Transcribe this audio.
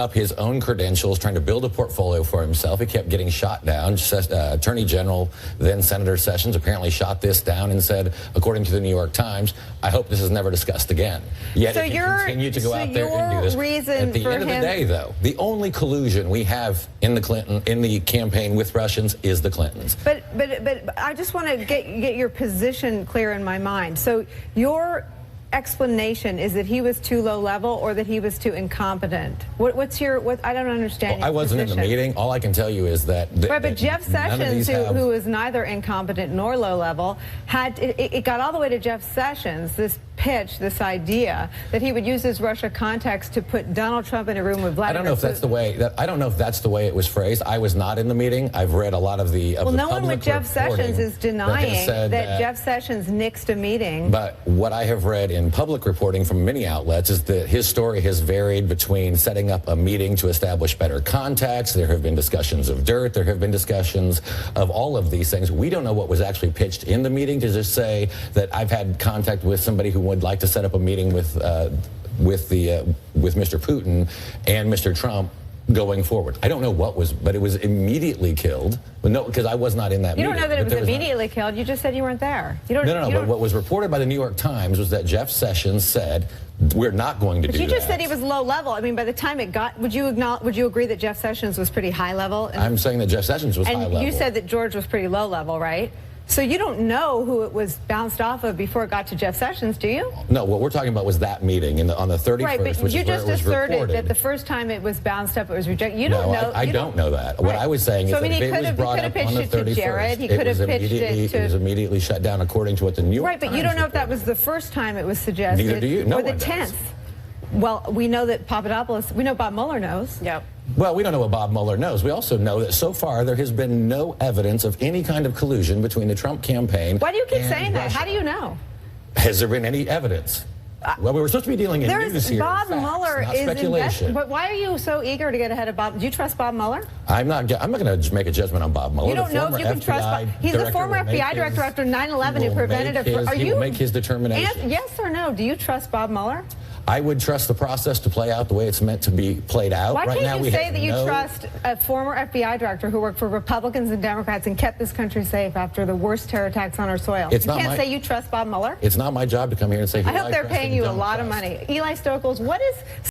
up his own credentials, trying to build a portfolio for himself. He kept getting shot down. Attorney General, then Senator Sessions, apparently shot this down and said, according to the New York Times, I hope this is never discussed again. Yet so if you continue to go out there and do this, at the end of the day, though, the only collusion we have in the campaign with Russians is the Clintons. But I just want to get your position clear in my mind. So your explanation is that he was too low level or that he was too incompetent? What's your, I don't understand. Well, I wasn't in the meeting. All I can tell you is that... Right, but Jeff Sessions, who was neither incompetent nor low level, it got all the way to Jeff Sessions, this pitch, this idea that he would use his Russia context to put Donald Trump in a room with Vladimir. I don't know if that's the way. I don't know if that's the way it was phrased. I was not in the meeting. I've read a lot of the. Well, no one with Jeff Sessions is denying that Jeff Sessions nixed a meeting. But what I have read in public reporting from many outlets is that his story has varied between setting up a meeting to establish better contacts. There have been discussions of dirt. There have been discussions of all of these things. We don't know what was actually pitched in the meeting to just say that I've had contact with somebody who would like to set up a meeting with Mr. Putin and Mr. Trump going forward. I don't know what was, but it was immediately killed. But no, because I was not in that meeting. You don't know that it was immediately killed. You just said you weren't there. No. But what was reported by the New York Times was that Jeff Sessions said, we're not going to do that. But you just said he was low level. I mean, by the time it got, would you agree that Jeff Sessions was pretty high level? I'm saying that Jeff Sessions was high level. And you said that George was pretty low level, right? So you don't know who it was bounced off of before it got to Jeff Sessions, do you? No, what we're talking about was that meeting on the 31st, right, but which you is where just it was asserted reported. that the first time it was bounced up, it was rejected. You don't know. I don't know that. Right. What I was saying is that if it was brought up on the 31st, it was immediately shut down according to what the New York Times Right, but you don't know if that was the first time it was suggested. Neither do you. No or the 10th. Well, we know that Papadopoulos, we know Bob Mueller knows. Yep. Well, we don't know what Bob Mueller knows. We also know that so far there has been no evidence of any kind of collusion between the Trump campaign. Why do you keep saying that? Russia. How do you know? Has there been any evidence? Well, we were supposed to be dealing in news here. Bob Mueller is speculation. But why are you so eager to get ahead of Bob? Do you trust Bob Mueller? I'm not going to make a judgment on Bob Mueller. You don't know if you can trust Bob. He's the former FBI director after 9/11 who prevented it. He will make his determination. Yes or no? Do you trust Bob Mueller? I would trust the process to play out the way it's meant to be played out. Why can't you say that you trust a former FBI director who worked for Republicans and Democrats and kept this country safe after the worst terror attacks on our soil? You can't say you trust Bob Mueller? It's not my job to come here and say who I hope they're paying you a lot of money. Eli Stokols, what is...